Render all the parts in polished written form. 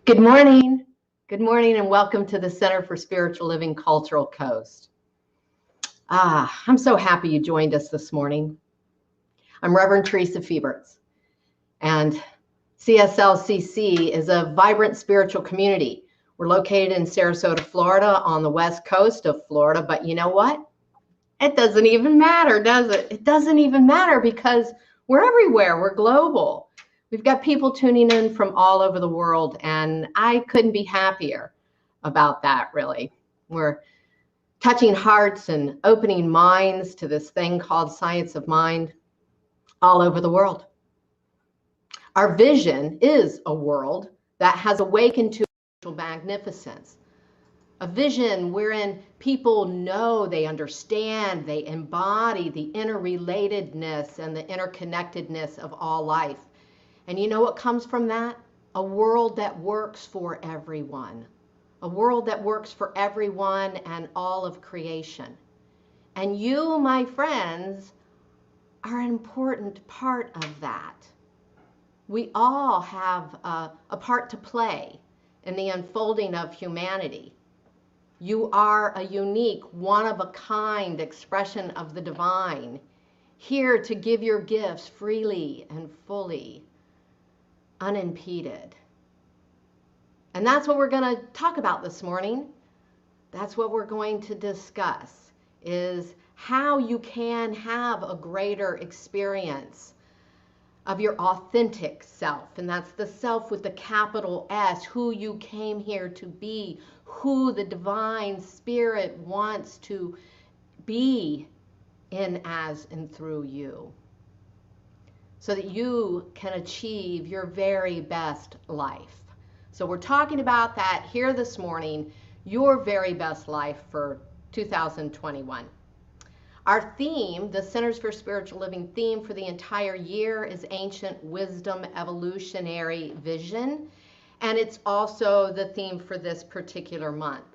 Good morning. Good morning and welcome to the Center for Spiritual Living Cultural Coast. I'm so happy you joined us this morning. I'm Reverend Theresa and CSLCC is a vibrant spiritual community. We're located in Sarasota, Florida on the west coast of Florida, but you know what? It doesn't even matter, does it? It doesn't even matter because we're everywhere. We're global. We've got people tuning in from all over the world, and I couldn't be happier about that, really. We're touching hearts and opening minds to this thing called science of mind all over the world. Our vision is a world that has awakened to spiritual magnificence, a vision wherein people know, they understand, they embody the interrelatedness and the interconnectedness of all life. And you know what comes from that? A world that works for everyone. A world that works for everyone and all of creation. And you, my friends, are an important part of that. We all have a part to play in the unfolding of humanity. You are a unique, one-of-a-kind expression of the divine, here to give your gifts freely and fully, unimpeded. And that's what we're going to talk about this morning. That's what we're going to discuss, is how you can have a greater experience of your authentic self. And that's the self with the capital S, who you came here to be, who the divine spirit wants to be in, as, and through you, so that you can achieve your very best life. So we're talking about that here this morning, your very best life for 2021. Our theme, the Centers for Spiritual Living theme for the entire year, is Ancient Wisdom, Evolutionary Vision, and it's also the theme for this particular month.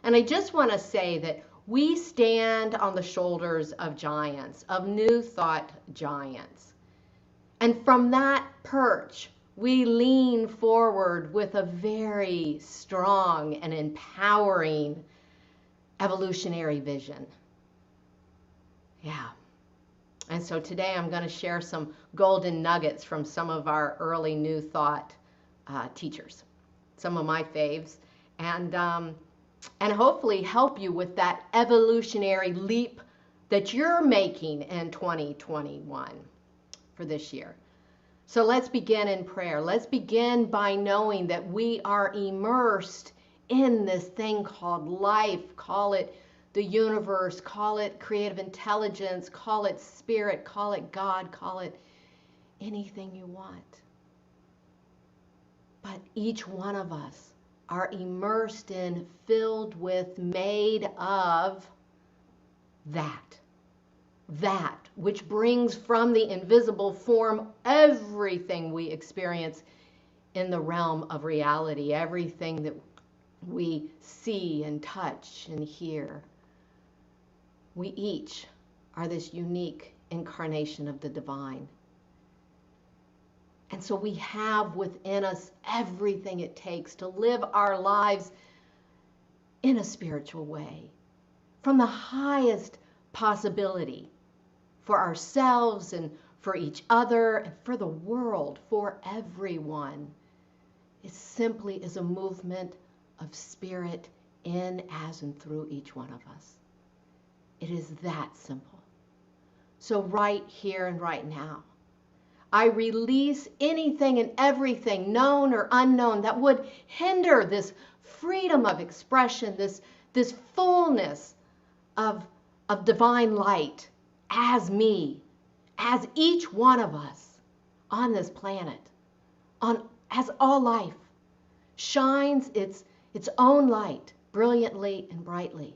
And I just want to say that we stand on the shoulders of giants, of new thought giants. And from that perch, we lean forward with a very strong and empowering evolutionary vision. Yeah. And so today I'm going to share some golden nuggets from some of our early new thought teachers, some of my faves, and hopefully help you with that evolutionary leap that you're making in 2021 for this year. So let's begin in prayer. Let's begin by knowing that we are immersed in this thing called life. Call it the universe, call it creative intelligence, call it spirit, call it God, call it anything you want. But each one of us are immersed in, filled with, made of that which brings from the invisible form everything we experience in the realm of reality, everything that we see and touch and hear. We each are this unique incarnation of the divine. And so we have within us everything it takes to live our lives in a spiritual way, from the highest possibility for ourselves and for each other and for the world, for everyone. It simply is a movement of spirit in, as, and through each one of us. It is that simple. So right here and right now, I release anything and everything, known or unknown, that would hinder this freedom of expression, this fullness of divine light as me, as each one of us on this planet, as all life shines its own light brilliantly and brightly.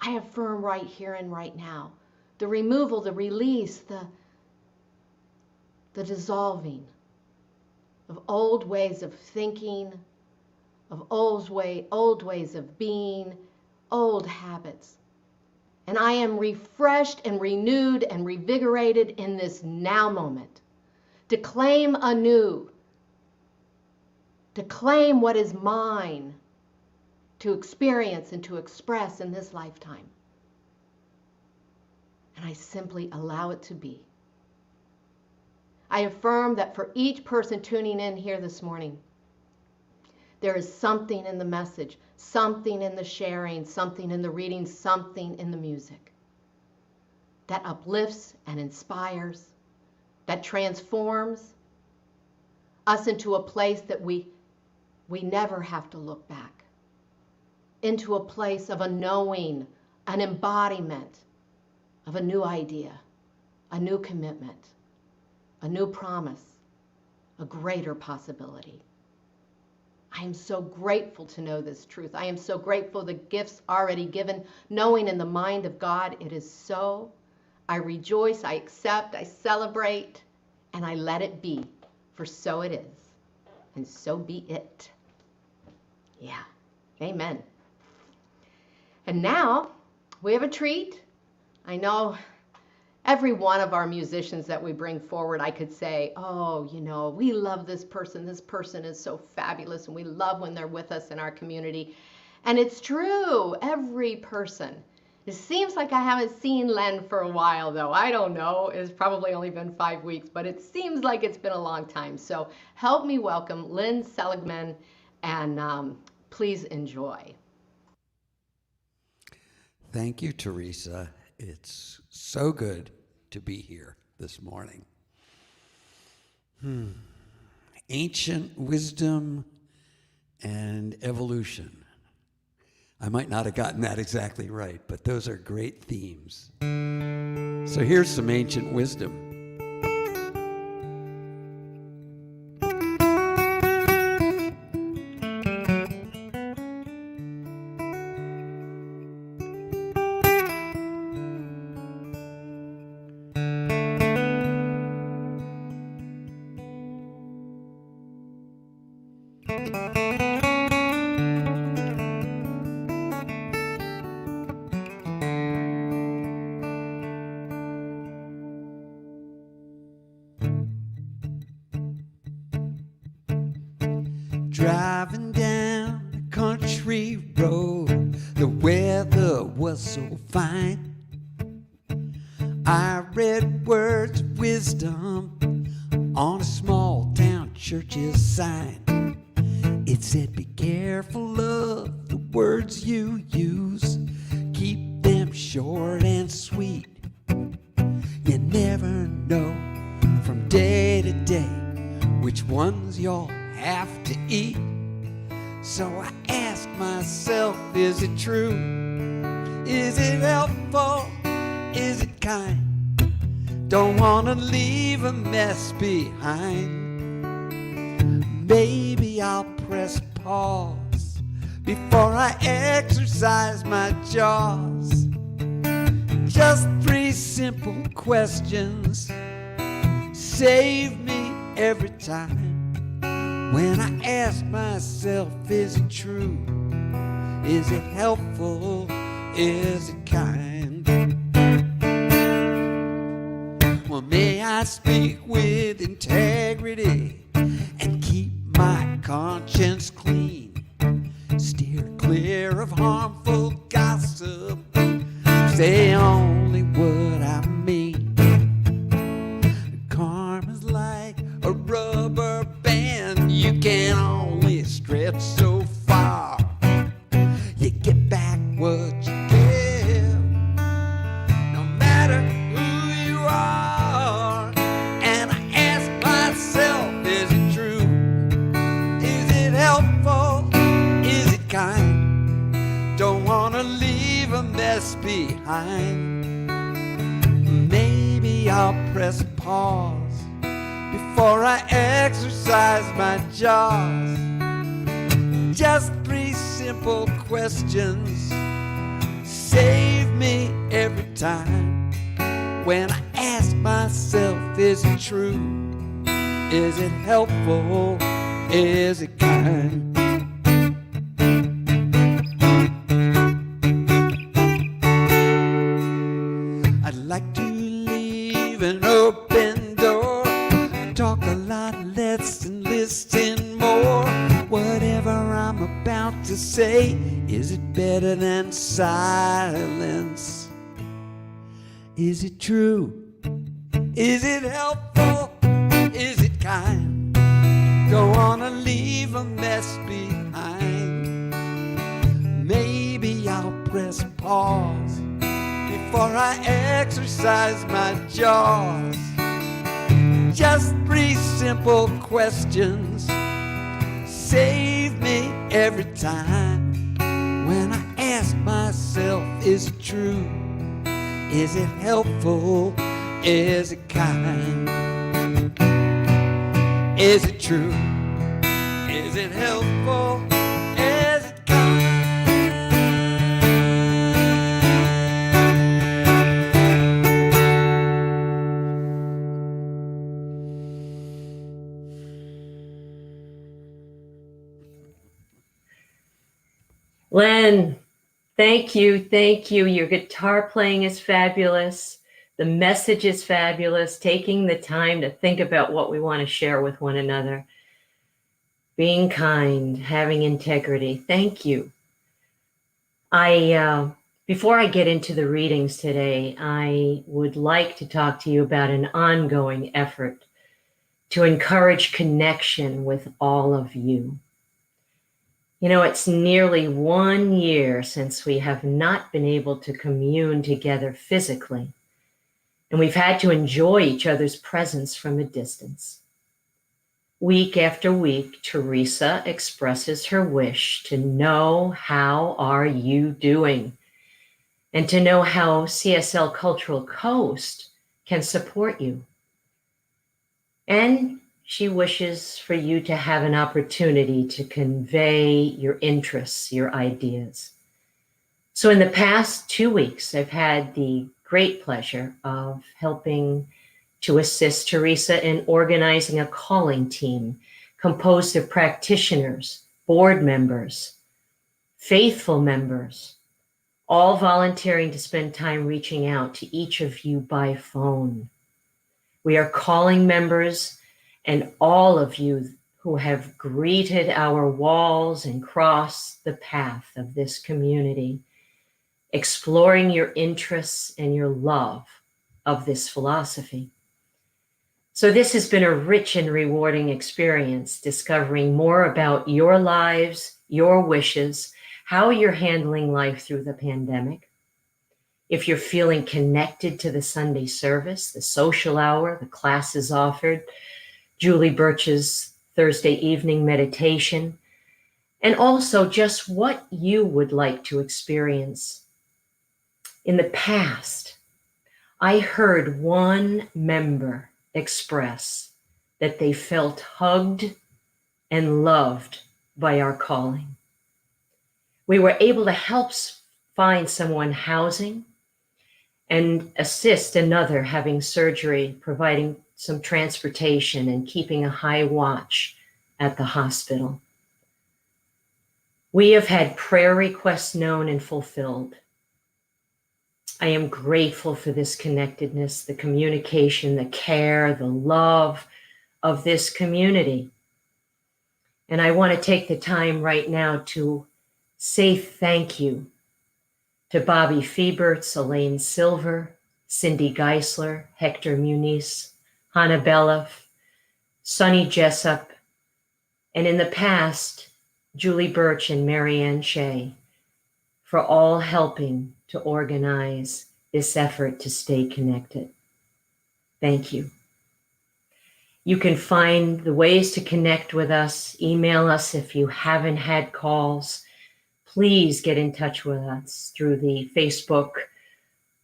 I affirm right here and right now the removal, the release, the dissolving of old ways of thinking, of old ways of being, old habits. And I am refreshed and renewed and revigorated in this now moment to claim anew to claim what is mine, to experience and to express in this lifetime. And I simply allow it to be. I affirm that for each person tuning in here this morning, there is something in the message, something in the sharing, something in the reading, something in the music that uplifts and inspires, that transforms us into a place that we never have to look back, into a place of a knowing, an embodiment of a new idea, a new commitment, a new promise, a greater possibility. I am so grateful to know this truth. I am so grateful the gifts already given, knowing in the mind of God it is so. I rejoice, I accept, I celebrate, and I let it be, for so it is, and so be it. Yeah, amen. And now we have a treat. I know every one of our musicians that we bring forward, I could say, oh, we love this person. This person is so fabulous, and we love when they're with us in our community. And it's true, every person. It seems like I haven't seen Len for a while, though. I don't know. It's probably only been 5 weeks, but it seems like it's been a long time. So help me welcome Lynn Seligman, and please enjoy. Thank you, Theresa. It's so good to be here this morning. Ancient wisdom and evolution. I might not have gotten that exactly right, but those are great themes. So here's some ancient wisdom. Driving down a country road, the weather was so fine. I read words of wisdom on a small town church's sign. It said, be careful of the words you use, keep them short and sweet. You never know from day to day which ones you'll have to eat. So I ask myself, is it true? Is it helpful? Is it kind? Don't want to leave a mess behind. Maybe I'll press pause before I exercise my jaws. Just 3 simple questions save me every time. When I ask myself, is it true? Is it helpful? Is it kind? Well, may I speak with integrity and keep my conscience clean. Steer clear of harmful gossip. Say only what I mean. Karma's like a rubber band. You can only stretch so far. You get back what you give, no matter who you are. And I ask myself, is it true? Is it helpful? Is it kind? Don't want to leave a mess behind. Maybe I'll press pause before I exercise my jaws. Just 3 simple questions save me every time. When I ask myself, is it true? Is it helpful? Is it kind? I'd like to leave an open door, talk a lot less and listen more. to say? Is it better than silence? Is it true? Is it helpful? Is it kind? Don't wanna leave a mess behind. Maybe I'll press pause before I exercise my jaws. Just 3 simple questions save me every time. When I ask myself, is it true? Is it helpful? Is it kind? Is it true? Is it helpful? Is it kind? Len, thank you. Thank you. Your guitar playing is fabulous. The message is fabulous. Taking the time to think about what we want to share with one another. Being kind, having integrity. Thank you. Before I get into the readings today, I would like to talk to you about an ongoing effort to encourage connection with all of you. You know, it's nearly 1 year since we have not been able to commune together physically, and we've had to enjoy each other's presence from a distance. Week after week, Theresa expresses her wish to know how are you doing, and to know how CSL Cultural Coast can support you. And she wishes for you to have an opportunity to convey your interests, your ideas. So in the past 2 weeks, I've had the great pleasure of helping to assist Theresa in organizing a calling team composed of practitioners, board members, faithful members, all volunteering to spend time reaching out to each of you by phone. We are calling members and all of you who have greeted our walls and crossed the path of this community, exploring your interests and your love of this philosophy. So this has been a rich and rewarding experience, discovering more about your lives, your wishes, how you're handling life through the pandemic. If you're feeling connected to the Sunday service, the social hour, the classes offered, Julie Birch's Thursday evening meditation, and also just what you would like to experience. In the past, I heard one member express that they felt hugged and loved by our calling. We were able to help find someone housing and assist another having surgery, providing some transportation and keeping a high watch at the hospital. We have had prayer requests known and fulfilled. I am grateful for this connectedness, the communication, the care, the love of this community. And I want to take the time right now to say thank you to Bobby Fieberts, Elaine Silver, Cindy Geisler, Hector Muniz, Hannah Belloff, Sonny Jessup, and in the past, Julie Birch and Marianne Shea, for all helping to organize this effort to stay connected. Thank you. You can find the ways to connect with us, email us if you haven't had calls. Please get in touch with us through the Facebook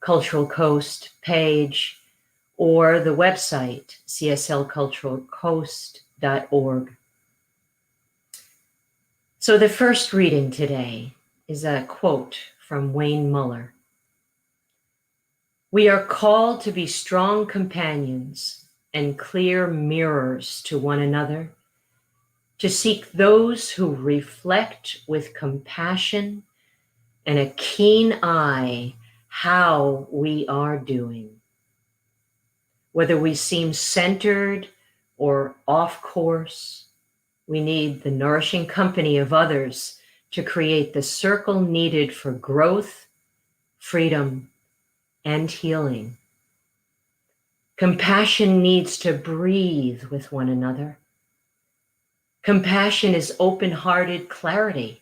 Cultural Coast page or the website, cslculturalcoast.org. So the first reading today is a quote from Wayne Muller. We are called to be strong companions and clear mirrors to one another, to seek those who reflect with compassion and a keen eye how we are doing. Whether we seem centered or off course, we need the nourishing company of others to create the circle needed for growth, freedom, and healing. Compassion needs to breathe with one another. Compassion is open-hearted clarity.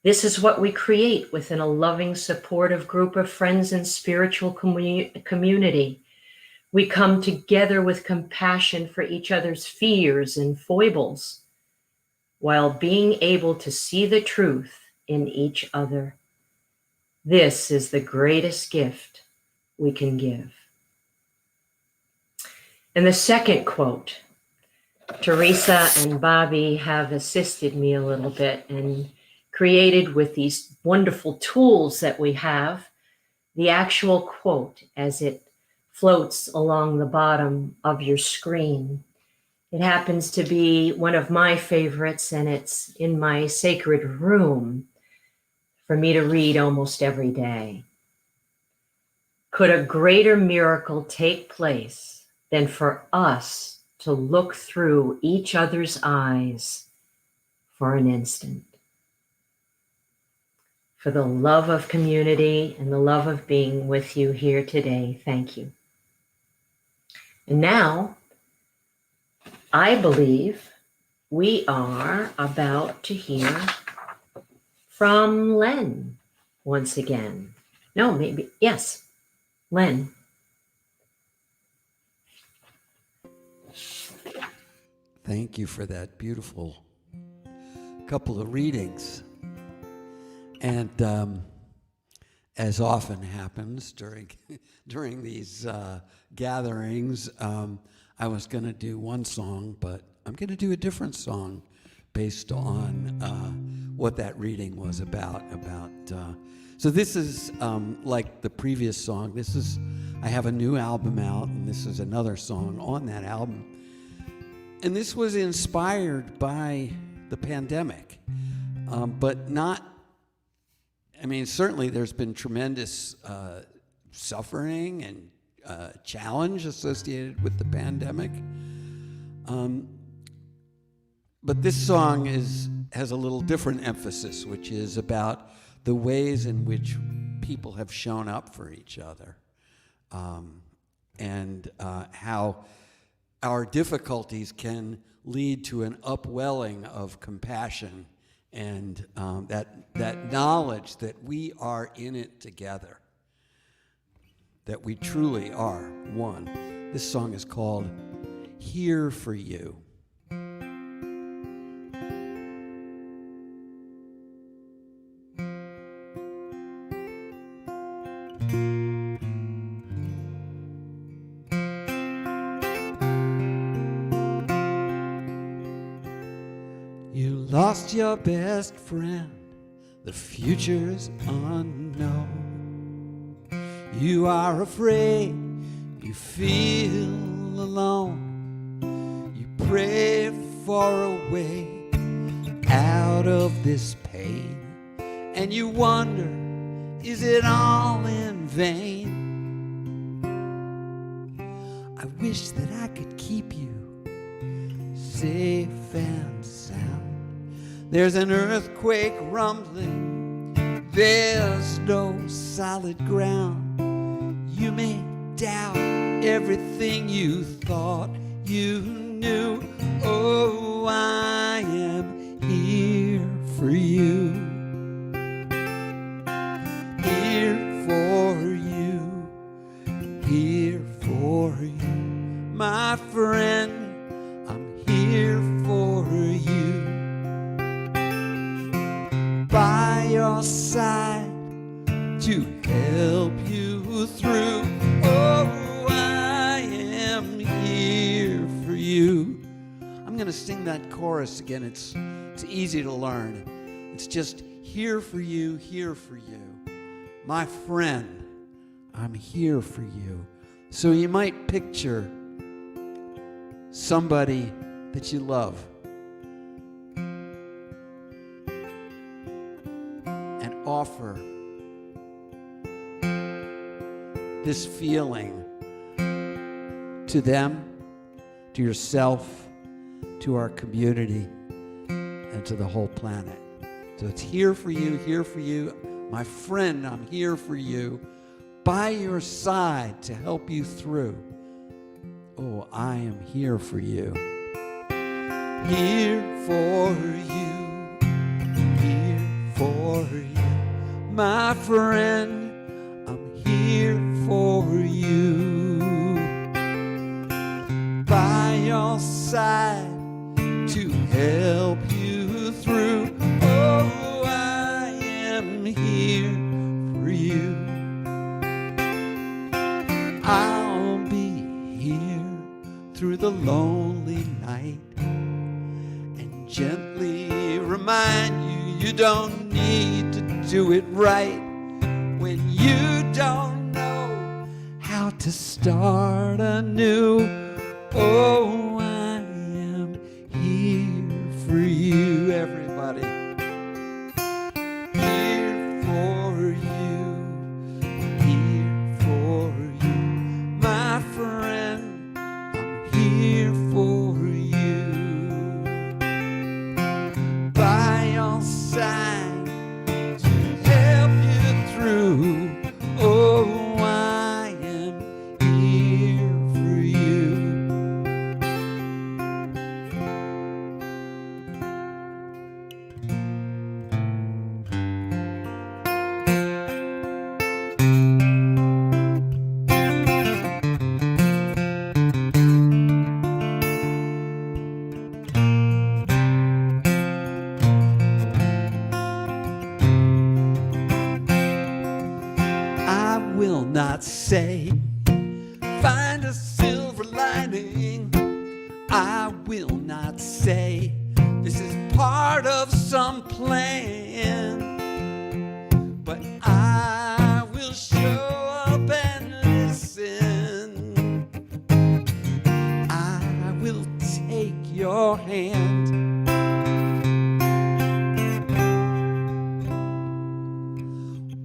This is what we create within a loving, supportive group of friends and spiritual community. We come together with compassion for each other's fears and foibles, while being able to see the truth in each other. This is the greatest gift we can give. And the second quote, Theresa and Bobby have assisted me a little bit and created with these wonderful tools that we have, the actual quote as it floats along the bottom of your screen. It happens to be one of my favorites, and it's in my sacred room for me to read almost every day. Could a greater miracle take place than for us to look through each other's eyes for an instant? For the love of community and the love of being with you here today, thank you. And now, I believe we are about to hear from Len once again. No, maybe, yes, Len. Thank you for that beautiful couple of readings. And as often happens during these gatherings, I was going to do one song, but I'm going to do a different song based on what that reading was about. So this is like the previous song. I have a new album out, and this is another song on that album. And this was inspired by the pandemic, but not, I mean, certainly there's been tremendous suffering and challenge associated with the pandemic. But this song has a little different emphasis, which is about the ways in which people have shown up for each other, and how our difficulties can lead to an upwelling of compassion and that knowledge that we are in it together, that we truly are one. This song is called Here for You. You lost your best friend, the future's unknown. You are afraid, you feel alone. You pray for a way out of this pain, and you wonder, is it all in vain? I wish that I could keep you safe and sound. There's an earthquake rumbling, there's no solid ground. You may doubt everything you thought you knew. Oh, I am here for you. Here for you. Here for you. My friend, I'm here for you. By your side to help you through. Oh, I am here for you. I'm going to sing that chorus again. It's easy to learn. It's just here for you, here for you. My friend, I'm here for you. So you might picture somebody that you love and offer this feeling to them, to yourself, to our community, and to the whole planet. So it's here for you, here for you. My friend, I'm here for you, by your side to help you through. Oh, I am here for you. Here for you, here for you. My friend, I'm here for you. By your side to help you through. Oh, I am here for you. I'll be here through the lonely night and gently remind you you don't need to do it right when you don't know how to start anew. Oh, I am here for you, everybody. Here for you, here for you. My friend, I'm here for you. By your side to help you through. Oh, I am here for you. I will not say, find a silver lining. I will not say, this is part of some plan. But I will show up and listen. I will take your hand.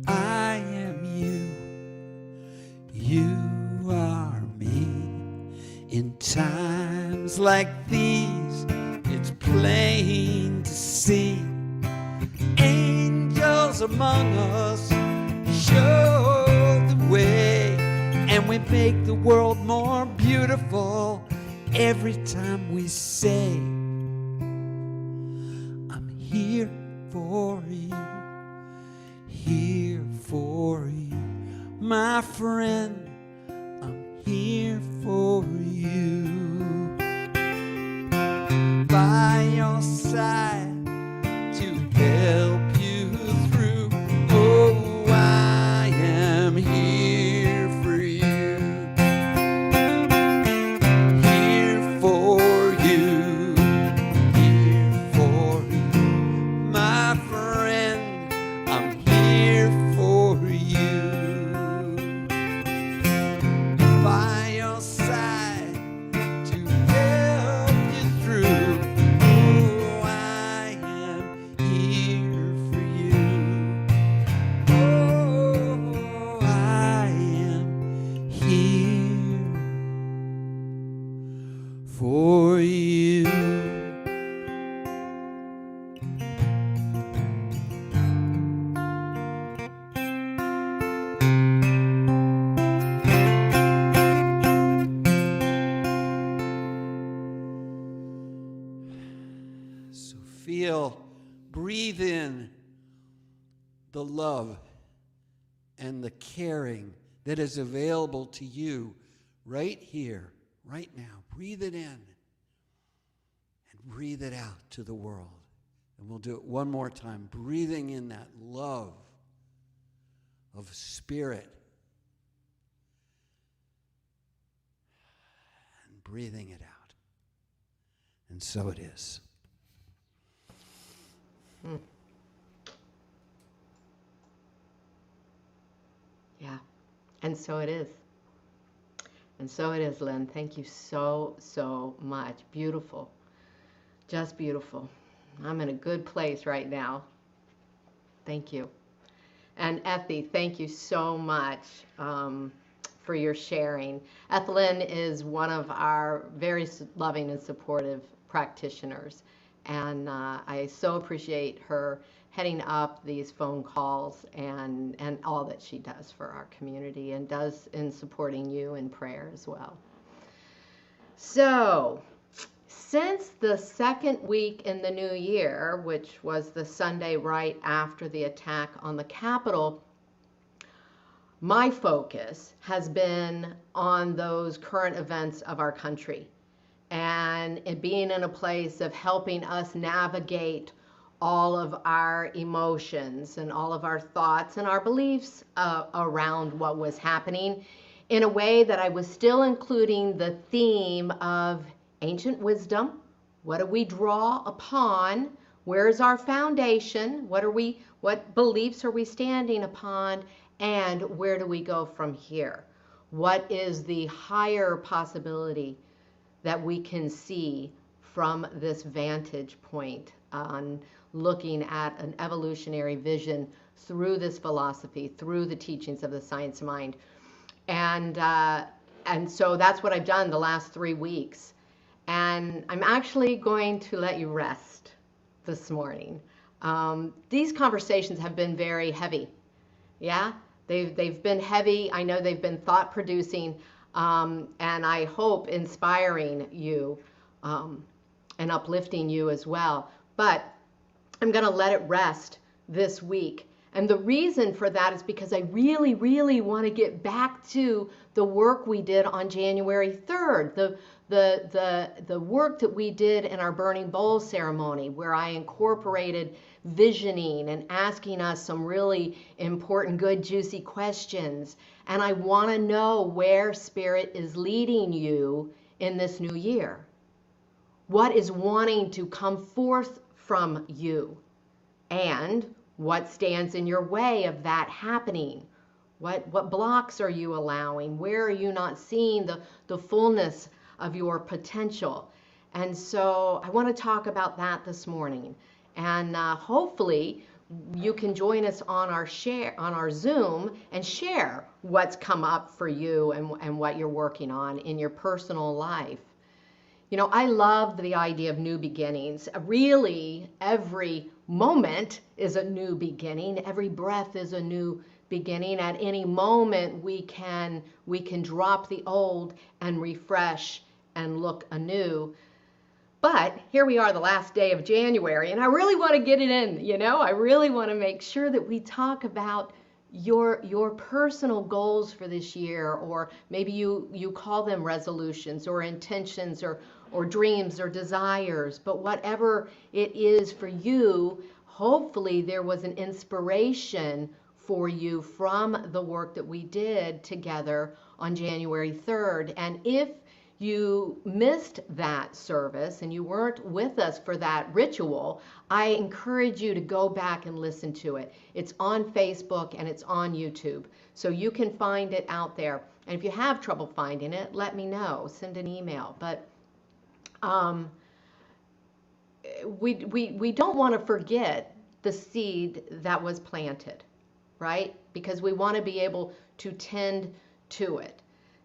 I am you, you are me. In times like these, it's plain to see. Angels among us show the way, and we make the world more beautiful every time we say, I'm here for you, here for you. My friend, I'm here for you. By your side to help you through. Oh, I am here for you. Here for you. Here for you. My friend, I'm here for you. By your side to help you through. Oh, I am here for you. Oh, I am here for you. So feel, breathe in the love and the caring that is available to you right here, right now. Breathe it in and breathe it out to the world. And we'll do it one more time, breathing in that love of spirit and breathing it out. And so it is. Yeah, and so it is. And so it is, Lynn. Thank you so, so much. Beautiful. Just beautiful. I'm in a good place right now. Thank you. And Effie, thank you so much for your sharing. Ethelyn is one of our very loving and supportive practitioners. And I so appreciate her heading up these phone calls and all that she does for our community and does in supporting you in prayer as well. So, since the second week in the new year, which was the Sunday right after the attack on the Capitol, my focus has been on those current events of our country and it being in a place of helping us navigate all of our emotions and all of our thoughts and our beliefs around what was happening in a way that I was still including the theme of ancient wisdom. What do we draw upon? Where is our foundation? What beliefs are we standing upon? And where do we go from here? What is the higher possibility that we can see from this vantage point on looking at an evolutionary vision through this philosophy, through the teachings of the science mind? And so that's what I've done the last 3 weeks. And I'm actually going to let you rest this morning. These conversations have been very heavy. Yeah, they've been heavy. I know they've been thought-producing, and I hope inspiring you and uplifting you as well. But I'm going to let it rest this week. And the reason for that is because I really, really want to get back to the work we did on January 3rd, the work that we did in our Burning Bowl ceremony, where I incorporated visioning and asking us some really important, good, juicy questions. And I want to know where Spirit is leading you in this new year. What is wanting to come forth from you? And what stands in your way of that happening? What blocks are you allowing? Where are you not seeing the fullness of your potential? And so I want to talk about that this morning. And hopefully you can join us on our Zoom and share what's come up for you and what you're working on in your personal life. You know, I love the idea of new beginnings. Really, every moment is a new beginning. Every breath is a new beginning. At any moment, we can drop the old and refresh and look anew. But here we are, the last day of January, and I really want to get it in, you know? I really want to make sure that we talk about your personal goals for this year, or maybe you call them resolutions or intentions or dreams or desires, but whatever it is for you, hopefully there was an inspiration for you from the work that we did together on January 3rd. And if you missed that service and you weren't with us for that ritual, I encourage you to go back and listen to it. It's on Facebook and it's on YouTube, so you can find it out there. And if you have trouble finding it, let me know. Send an email. But we don't want to forget the seed that was planted, right? Because we want to be able to tend to it.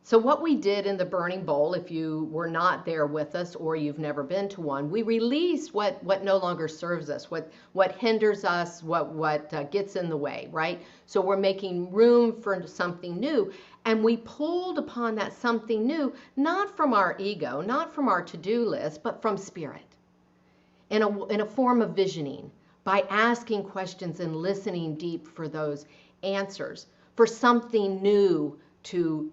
So what we did in the Burning Bowl, if you were not there with us or you've never been to one, we released what no longer serves us, what hinders us, what gets in the way, right? So we're making room for something new. And we pulled upon that something new, not from our ego, not from our to-do list, but from Spirit, in a form of visioning, by asking questions and listening deep for those answers, for something new to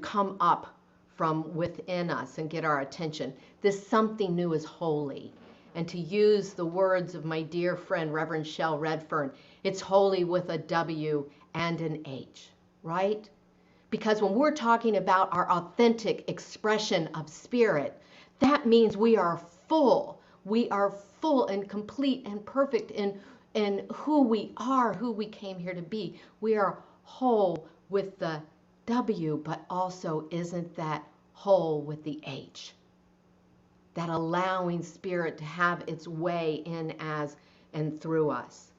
come up from within us and get our attention. This something new is holy. And to use the words of my dear friend, Reverend Shel Redfern, it's holy with a W and an H, right? Because when we're talking about our authentic expression of Spirit, that means we are full. We are full and complete and perfect in who we are, who we came here to be. We are whole with the W, but also isn't that whole with the H? That allowing Spirit to have its way in, as, and through us.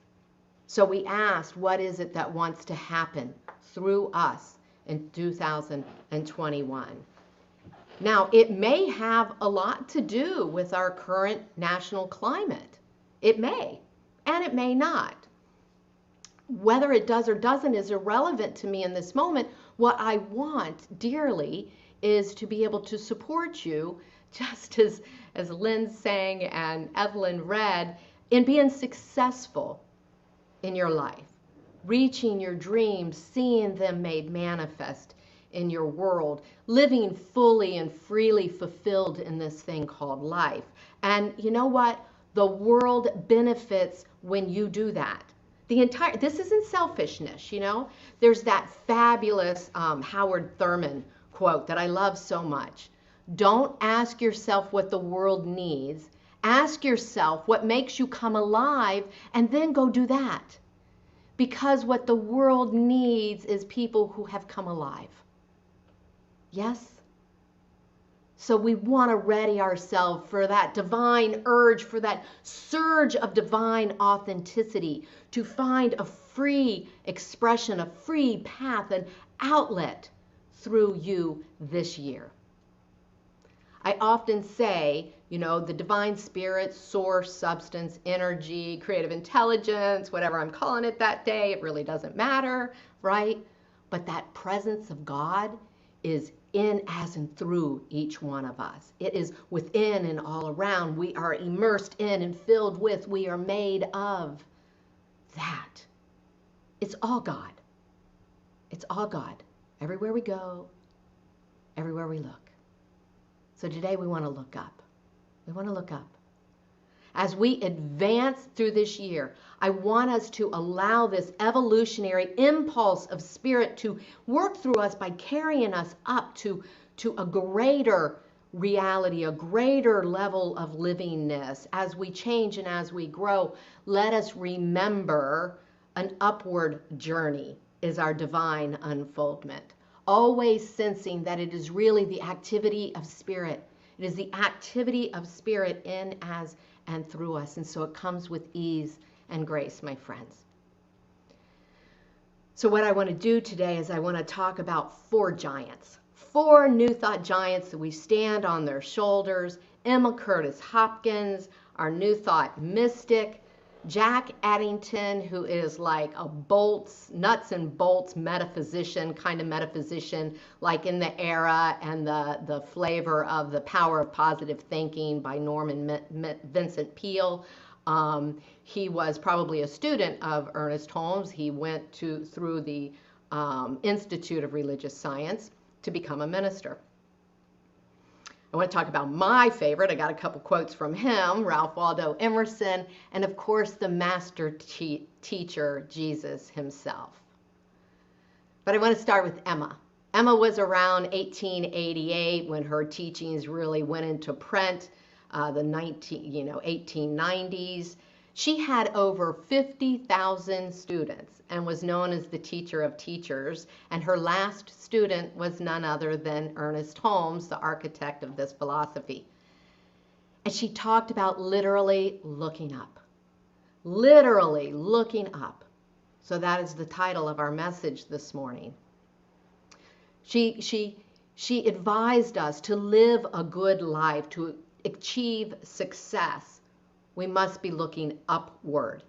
So we asked, what is it that wants to happen through us in 2021? Now, it may have a lot to do with our current national climate. It may, and it may not. Whether it does or doesn't is irrelevant to me in this moment. What I want dearly is to be able to support you, just as Lynn sang and Evelyn read, in being successful in your life, reaching your dreams, seeing them made manifest in your world, living fully and freely fulfilled in this thing called life. And you know what? The world benefits when you do that. This isn't selfishness, you know? There's that fabulous Howard Thurman quote that I love so much. Don't ask yourself what the world needs. Ask yourself what makes you come alive, and then go do that. Because what the world needs is people who have come alive. Yes? So we want to ready ourselves for that divine urge, for that surge of divine authenticity, to find a free expression, a free path, an outlet through you this year. I often say, you know, the divine spirit, source, substance, energy, creative intelligence, whatever I'm calling it that day, it really doesn't matter, right? But that presence of God is in, as, and through each one of us. It is within and all around. We are immersed in and filled with, we are made of that. It's all God. It's all God. Everywhere we go, everywhere we look. So today we want to look up. We want to look up. As we advance through this year, I want us to allow this evolutionary impulse of spirit to work through us by carrying us up to a greater reality, a greater level of livingness. As we change and as we grow, let us remember an upward journey is our divine unfoldment. Always sensing that it is really the activity of spirit. It is the activity of spirit in, as, and through us. And so it comes with ease and grace, my friends. So what I want to do today is I want to talk about 4 giants. 4 New Thought giants that we stand on their shoulders. Emma Curtis Hopkins, our New Thought mystic. Jack Addington, who is like a nuts and bolts metaphysician, kind of metaphysician, like in the era and the flavor of The Power of Positive Thinking by Norman Vincent Peale. He was probably a student of Ernest Holmes. He went through the Institute of Religious Science to become a minister. I want to talk about my favorite. I got a couple quotes from him, Ralph Waldo Emerson, and of course the master teacher, Jesus himself. But I want to start with Emma. Emma was around 1888 when her teachings really went into print, the 1890s. She had over 50,000 students and was known as the teacher of teachers. And her last student was none other than Ernest Holmes, the architect of this philosophy. And she talked about literally looking up. Literally looking up. So that is the title of our message this morning. She advised us to live a good life, to achieve success. We must be looking upward.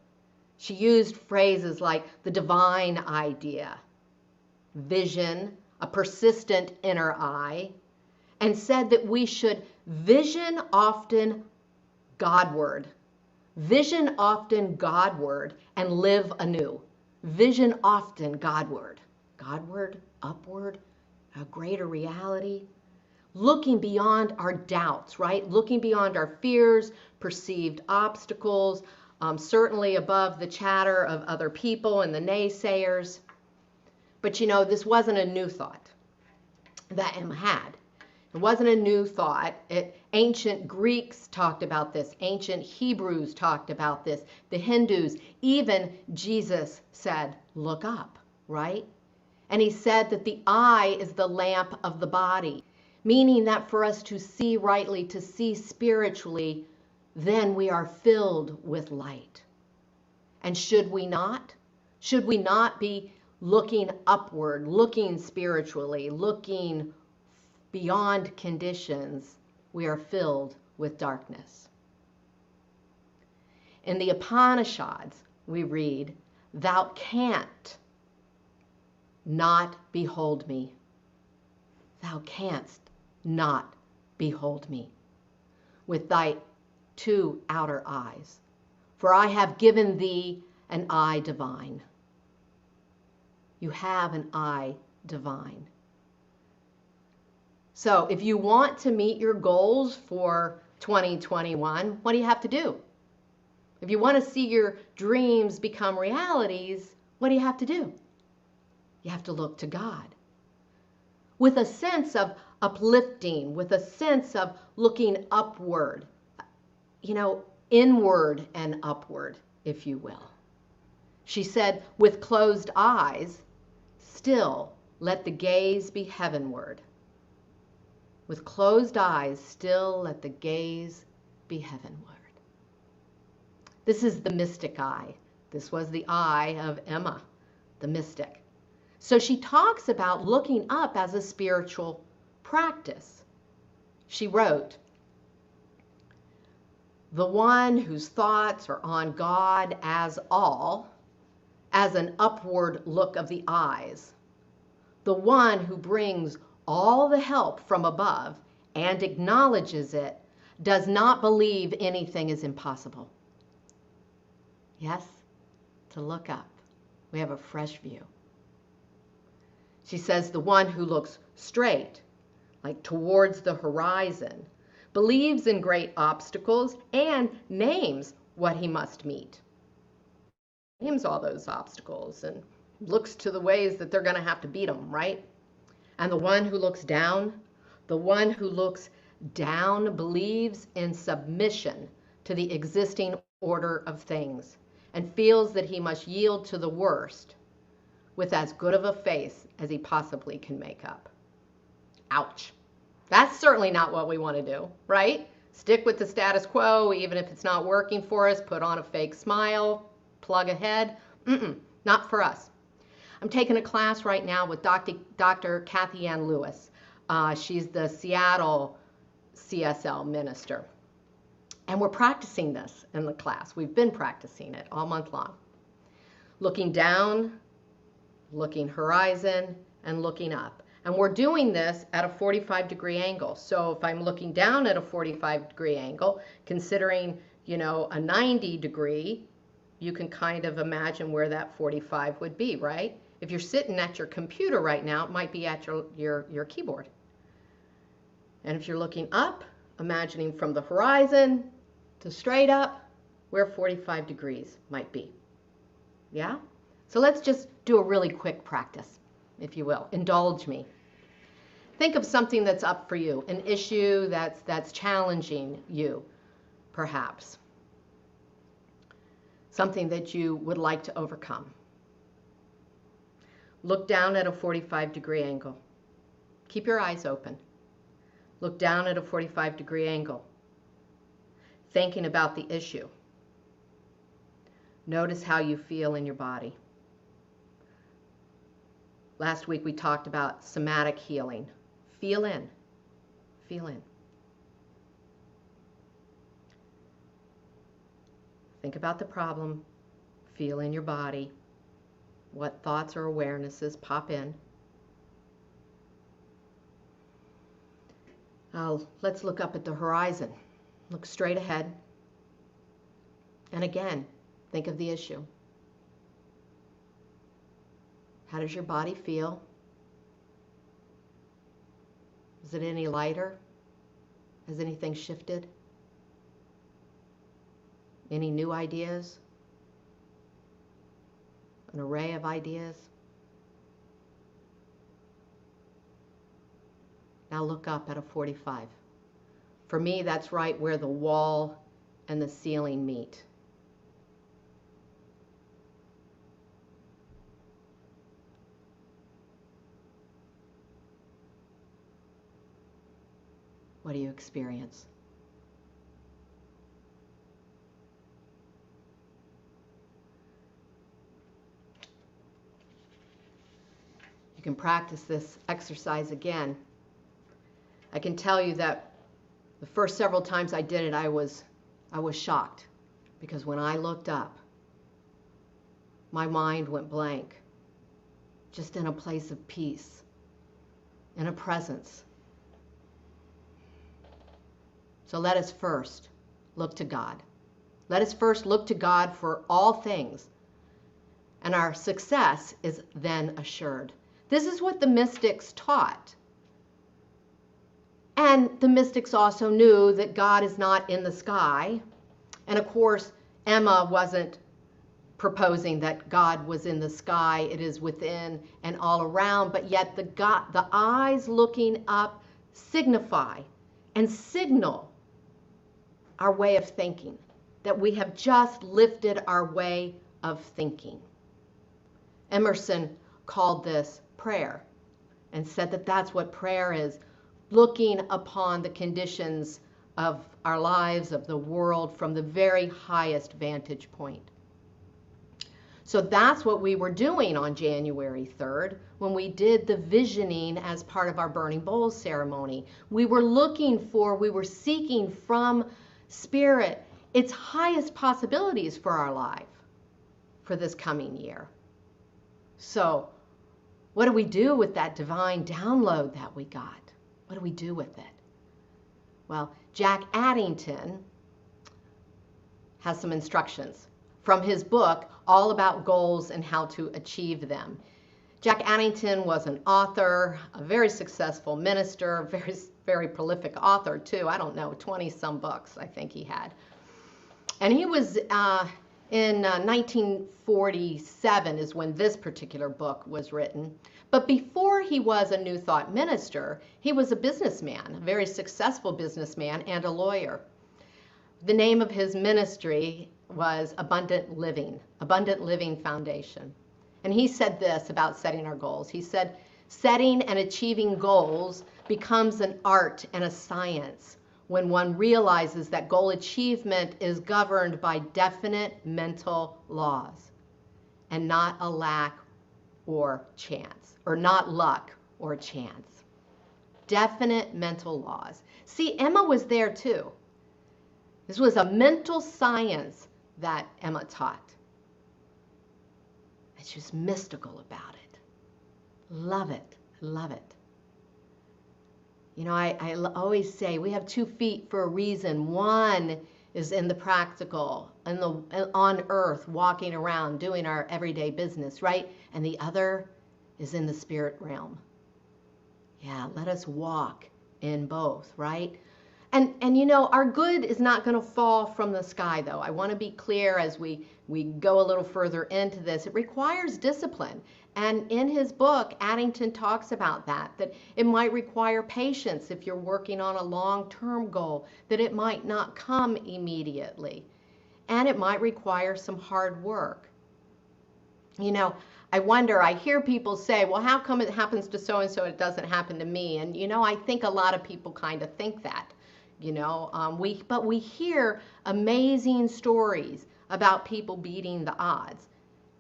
She used phrases like the divine idea, vision, a persistent inner eye, and said that we should vision often Godward. Vision often Godward and live anew. Vision often Godward. Godward, upward, a greater reality. Looking beyond our doubts, right? Looking beyond our fears, perceived obstacles, certainly above the chatter of other people and the naysayers. But you know, this wasn't a new thought that Emma had. It wasn't a new thought. Ancient Greeks talked about this. Ancient Hebrews talked about this. The Hindus, even Jesus said, look up, right? And he said that the eye is the lamp of the body. Meaning that for us to see rightly, to see spiritually, then we are filled with light. And should we not? Should we not be looking upward, looking spiritually, looking beyond conditions, we are filled with darkness. In the Upanishads, we read, "Thou canst not behold me. Thou canst not behold me with thy two outer eyes, for I have given thee an eye divine." You have an eye divine. So if you want to meet your goals for 2021, what do you have to do? If you want to see your dreams become realities, what do you have to do? You have to look to God with a sense of uplifting, with a sense of looking upward, inward and upward, if you will. She said, with closed eyes, still let the gaze be heavenward. With closed eyes, still let the gaze be heavenward. This is the mystic eye. This was the eye of Emma, the mystic. So she talks about looking up as a spiritual practice. She wrote, "The one whose thoughts are on God as all, as an upward look of the eyes, the one who brings all the help from above and acknowledges it, does not believe anything is impossible." Yes, to look up. We have a fresh view. She says, "The one who looks straight, like towards the horizon, believes in great obstacles and names what he must meet." Names all those obstacles and looks to the ways that they're going to have to beat them, right? And the one who looks down, believes in submission to the existing order of things and feels that he must yield to the worst with as good of a face as he possibly can make up. Ouch. That's certainly not what we want to do, right? Stick with the status quo, even if it's not working for us, put on a fake smile, plug ahead. Not for us. I'm taking a class right now with Dr. Kathy Ann Lewis. She's the Seattle CSL minister. And we're practicing this in the class. We've been practicing it all month long. Looking down, looking horizon, and looking up. And we're doing this at a 45-degree angle. So if I'm looking down at a 45-degree angle, considering, a 90-degree, you can kind of imagine where that 45 would be, right? If you're sitting at your computer right now, it might be at your keyboard. And if you're looking up, imagining from the horizon to straight up, where 45 degrees might be. Yeah? So let's just do a really quick practice, if you will. Indulge me. Think of something that's up for you, an issue that's challenging you, perhaps. Something that you would like to overcome. Look down at a 45-degree angle. Keep your eyes open. Look down at a 45-degree angle, thinking about the issue. Notice how you feel in your body. Last week we talked about somatic healing. Feel in. Feel in. Think about the problem. Feel in your body. What thoughts or awarenesses pop in. Let's look up at the horizon. Look straight ahead. And again, think of the issue. How does your body feel? Is it any lighter? Has anything shifted? Any new ideas? An array of ideas? Now look up at a 45. For me, that's right where the wall and the ceiling meet. What do you experience? You can practice this exercise again. I can tell you that the first several times I did it, I was shocked, because when I looked up, my mind went blank, just in a place of peace, in a presence. So let us first look to God. Let us first look to God for all things, and our success is then assured. This is what the mystics taught. And the mystics also knew that God is not in the sky. And of course, Emma wasn't proposing that God was in the sky. It is within and all around. But yet the eyes looking up signify and signal our way of thinking, that we have just lifted our way of thinking. Emerson called this prayer and said that that's what prayer is, looking upon the conditions of our lives, of the world, from the very highest vantage point. So that's what we were doing on January 3rd when we did the visioning as part of our Burning Bowls ceremony. We were seeking from Spirit its highest possibilities for our life for this coming year. So what do we do with that divine download that we got? What do we do with it? Well, Jack Addington has some instructions from his book, All About Goals and How to Achieve Them. Jack Addington was an author, a very successful minister, very, very prolific author too. I don't know, 20-some books I think he had. And he was in 1947 is when this particular book was written. But before he was a New Thought minister, he was a businessman, a very successful businessman and a lawyer. The name of his ministry was Abundant Living Foundation. And he said this about setting our goals. He said, setting and achieving goals becomes an art and a science when one realizes that goal achievement is governed by definite mental laws and not a lack or chance, or not luck or chance. Definite mental laws. See, Emma was there too. This was a mental science that Emma taught. It's just mystical about it. Love it, love it. You know, I always say we have 2 feet for a reason. One is in the practical, on earth, walking around, doing our everyday business, right? And the other is in the spirit realm. Yeah, let us walk in both, right? And you know, our good is not going to fall from the sky, though. I want to be clear as we go a little further into this. It requires discipline. And in his book, Addington talks about that it might require patience if you're working on a long-term goal, that it might not come immediately. And it might require some hard work. You know, I hear people say, well, how come it happens to so-and-so, it doesn't happen to me? And, you know, I think a lot of people kind of think that. You know, but we hear amazing stories about people beating the odds.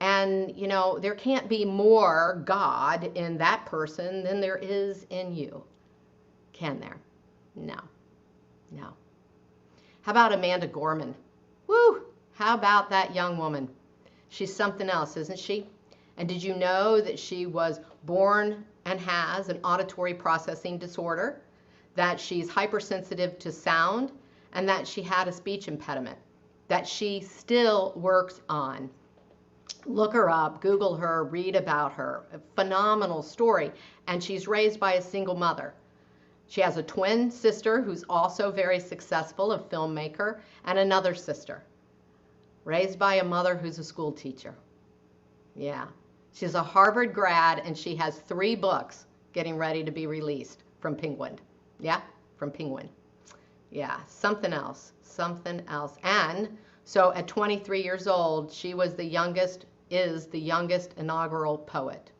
And, you know, there can't be more God in that person than there is in you. Can there? No. No. How about Amanda Gorman? Woo! How about that young woman? She's something else, isn't she? And did you know that she was born and has an auditory processing disorder? That she's hypersensitive to sound, and that she had a speech impediment that she still works on. Look her up, Google her, read about her. A phenomenal story. And she's raised by a single mother. She has a twin sister who's also very successful, a filmmaker, and another sister, raised by a mother who's a school teacher. Yeah. She's a Harvard grad, and she has 3 books getting ready to be released from Penguin. Yeah, from Penguin. Yeah, something else. And so at 23 years old, she was is the youngest inaugural poet.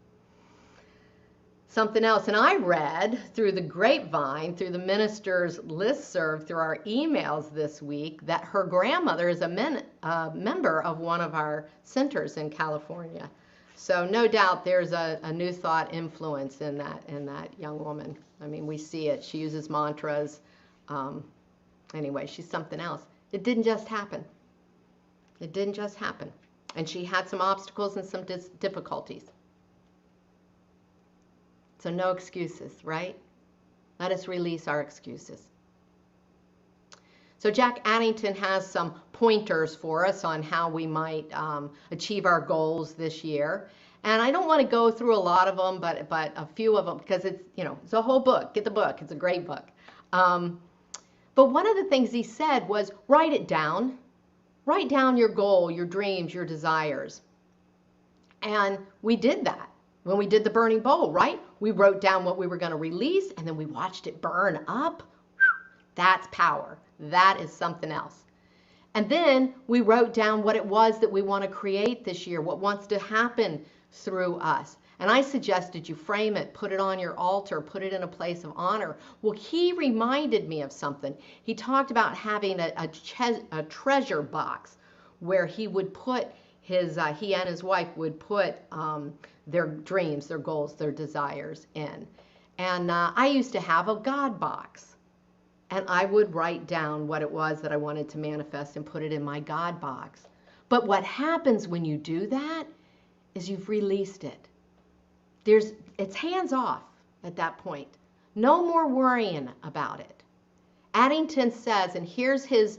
Something else. And I read through the grapevine, through the minister's listserv, through our emails this week, that her grandmother is a member of one of our centers in California. So no doubt there's a new thought influence in that young woman. I mean, we see it. She uses mantras. Anyway, she's something else. It didn't just happen. It didn't just happen. And she had some obstacles and some difficulties. So no excuses, right? Let us release our excuses. So Jack Addington has some pointers for us on how we might achieve our goals this year. And I don't want to go through a lot of them, but a few of them, because it's a whole book. Get the book. It's a great book. But one of the things he said was write it down. Write down your goal, your dreams, your desires. And we did that when we did the burning bowl, right? We wrote down what we were going to release, and then we watched it burn up. That's power. That is something else. And then we wrote down what it was that we want to create this year, what wants to happen through us. And I suggested you frame it, put it on your altar, put it in a place of honor. Well, he reminded me of something. He talked about having a treasure box where he would put he and his wife would put their dreams, their goals, their desires in. And I used to have a God box. And I would write down what it was that I wanted to manifest and put it in my God box. But what happens when you do that is you've released it. It's hands off at that point. No more worrying about it. Addington says, and here's his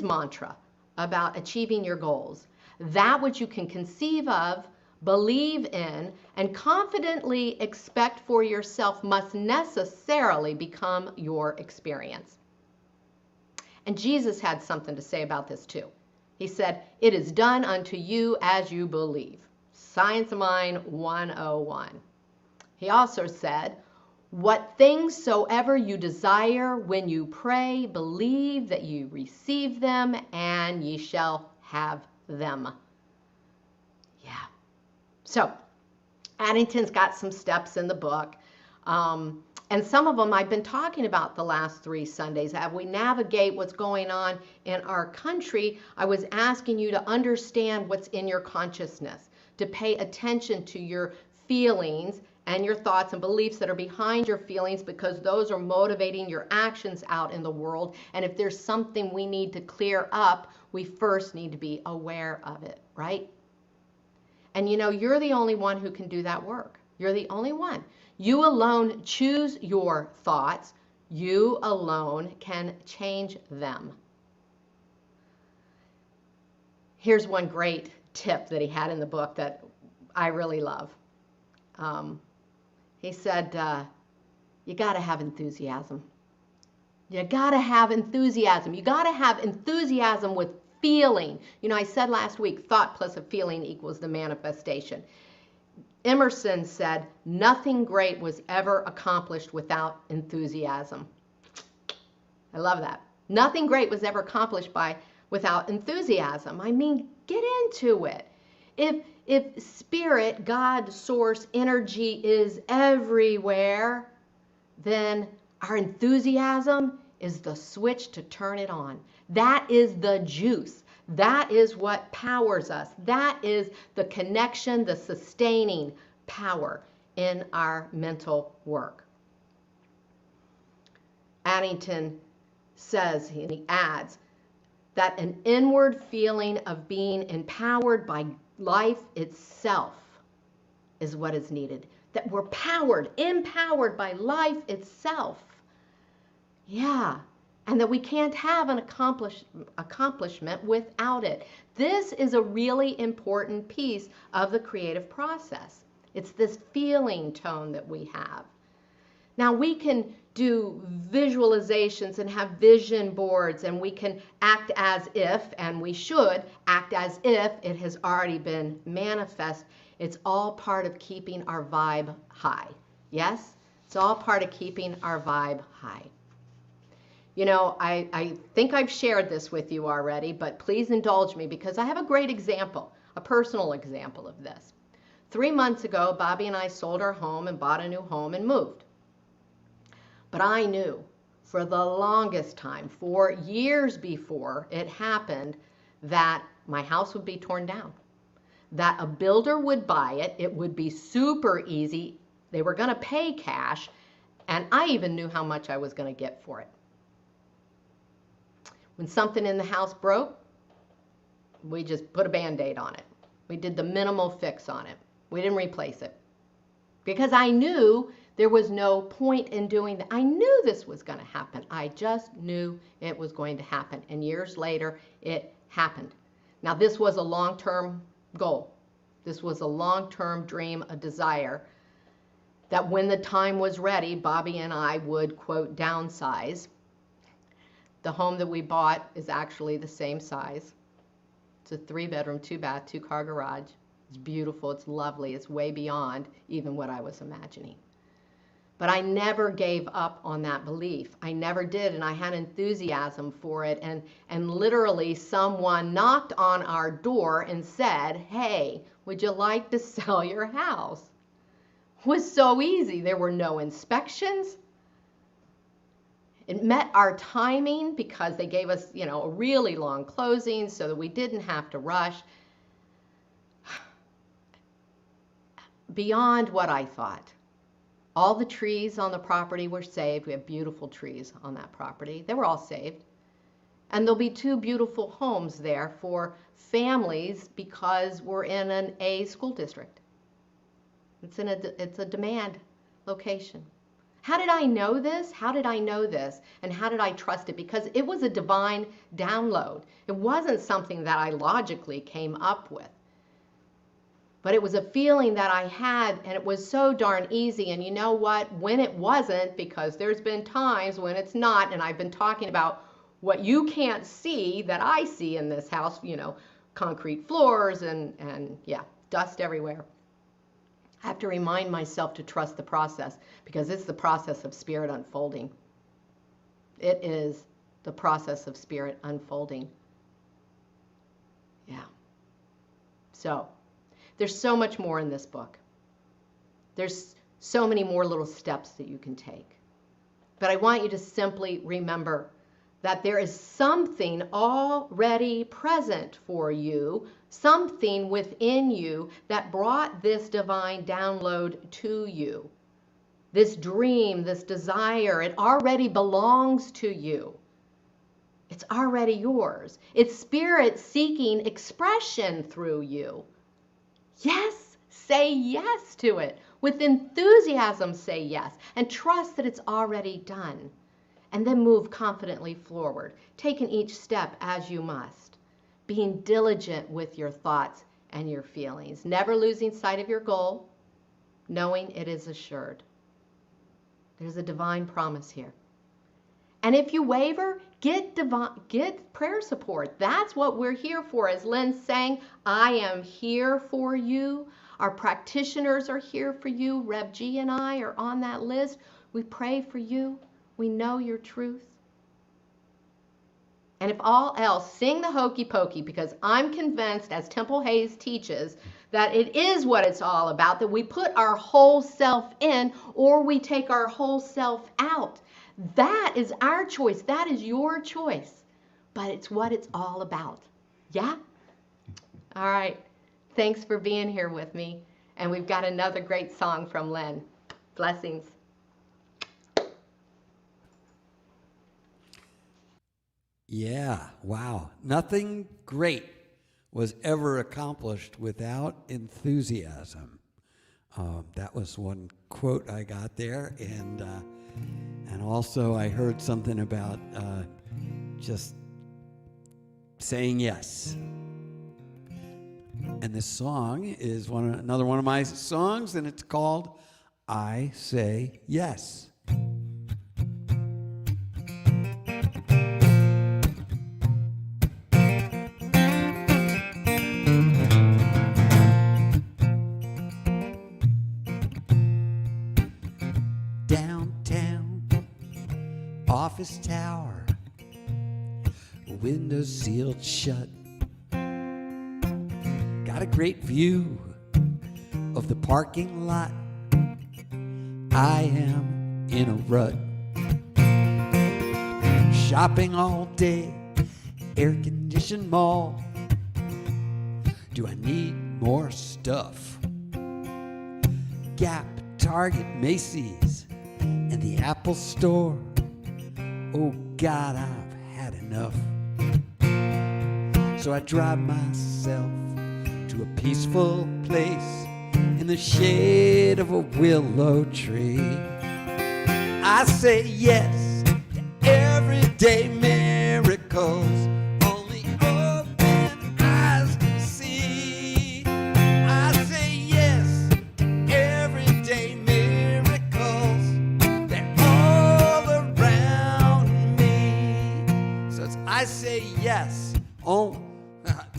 mantra about achieving your goals: that which you can conceive of, believe in, and confidently expect for yourself must necessarily become your experience. And Jesus had something to say about this too. He said, "It is done unto you as you believe." Science of Mind 101. He also said, "What things soever you desire when you pray, believe that you receive them, and ye shall have them." Yeah. So Addington's got some steps in the book. And some of them I've been talking about the last 3 Sundays. As we navigate what's going on in our country, I was asking you to understand what's in your consciousness, to pay attention to your feelings and your thoughts and beliefs that are behind your feelings, because those are motivating your actions out in the world. And if there's something we need to clear up, we first need to be aware of it, right? And you're the only one who can do that work. You're the only one. You alone choose your thoughts. You alone can change them. Here's one great tip that he had in the book that I really love. He said, you got to have enthusiasm. You got to have enthusiasm. You got to have enthusiasm with feeling. I said last week, thought plus a feeling equals the manifestation. Emerson said, nothing great was ever accomplished without enthusiasm. I love that. Nothing great was ever accomplished without enthusiasm. I mean, get into it. If spirit, God, source, energy is everywhere, then our enthusiasm is the switch to turn it on. That is the juice. That is what powers us. That is the connection, the sustaining power in our mental work. Addington says, and he adds, that an inward feeling of being empowered by life itself is what is needed. That we're empowered by life itself. Yeah. And that we can't have an accomplishment without it. This is a really important piece of the creative process. It's this feeling tone that we have. Now we can do visualizations and have vision boards, and we can act as if, and we should act as if it has already been manifest. It's all part of keeping our vibe high. Yes? It's all part of keeping our vibe high. I think I've shared this with you already, but please indulge me because I have a great example, a personal example of this. 3 months ago, Bobby and I sold our home and bought a new home and moved. But I knew for the longest time, for years before it happened, that my house would be torn down. that a builder would buy it. It would be super easy. They were going to pay cash, and I even knew how much I was going to get for it. When something in the house broke, we just put a Band-Aid on it. We did the minimal fix on it. We didn't replace it. Because I knew there was no point in doing that. I knew this was going to happen. I just knew it was going to happen. And years later, it happened. Now, this was a long-term goal. This was a long-term dream, a desire, that when the time was ready, Bobby and I would, quote, downsize. The home that we bought is actually the same size. It's a 3-bedroom, 2-bath, 2-car garage. It's beautiful, it's lovely, it's way beyond even what I was imagining. But I never gave up on that belief. I never did, and I had enthusiasm for it. And literally someone knocked on our door and said, "Hey, would you like to sell your house?" It was so easy. There were no inspections. It met our timing because they gave us, a really long closing so that we didn't have to rush. Beyond what I thought. All the trees on the property were saved. We have beautiful trees on that property. They were all saved. And there'll be 2 beautiful homes there for families because we're in an A school district. It's a demand location. How did I know this? How did I know this? And how did I trust it? Because it was a divine download. It wasn't something that I logically came up with. But it was a feeling that I had, and it was so darn easy. And you know what? When it wasn't, because there's been times when it's not, and I've been talking about what you can't see that I see in this house, concrete floors and dust everywhere. I have to remind myself to trust the process, because it's the process of spirit unfolding. It is the process of spirit unfolding. Yeah. So, there's so much more in this book. There's so many more little steps that you can take. But I want you to simply remember that there is something already present for you, something within you that brought this divine download to you. This dream, this desire, it already belongs to you. It's already yours. It's spirit seeking expression through you. Yes, say yes to it. With enthusiasm, say yes. And trust that it's already done. And then move confidently forward, taking each step as you must. Being diligent with your thoughts and your feelings. Never losing sight of your goal, knowing it is assured. There's a divine promise here. And if you waver, get prayer support. That's what we're here for. As Lynn's saying, I am here for you. Our practitioners are here for you. Rev G and I are on that list. We pray for you. We know your truth. And if all else, sing the hokey pokey, because I'm convinced, as Temple Hayes teaches, that it is what it's all about, that we put our whole self in or we take our whole self out. That is our choice. That is your choice. But it's what it's all about. Yeah? All right. Thanks for being here with me. And we've got another great song from Lynn. Blessings. Yeah, wow. Nothing great was ever accomplished without enthusiasm. That was one quote I got there. And also I heard something about just saying yes. And this song is another one of my songs, and it's called I Say Yes. Downtown, office tower, windows sealed shut. Got a great view of the parking lot. I am in a rut. Shopping all day, air-conditioned mall. Do I need more stuff. Gap, Target, Macy's, and the Apple Store. Oh God, I've had enough. So I drive myself to a peaceful place in the shade of a willow tree. I say yes to everyday miracles only open eyes can see. I say yes to everyday miracles, they're all around me. So I say yes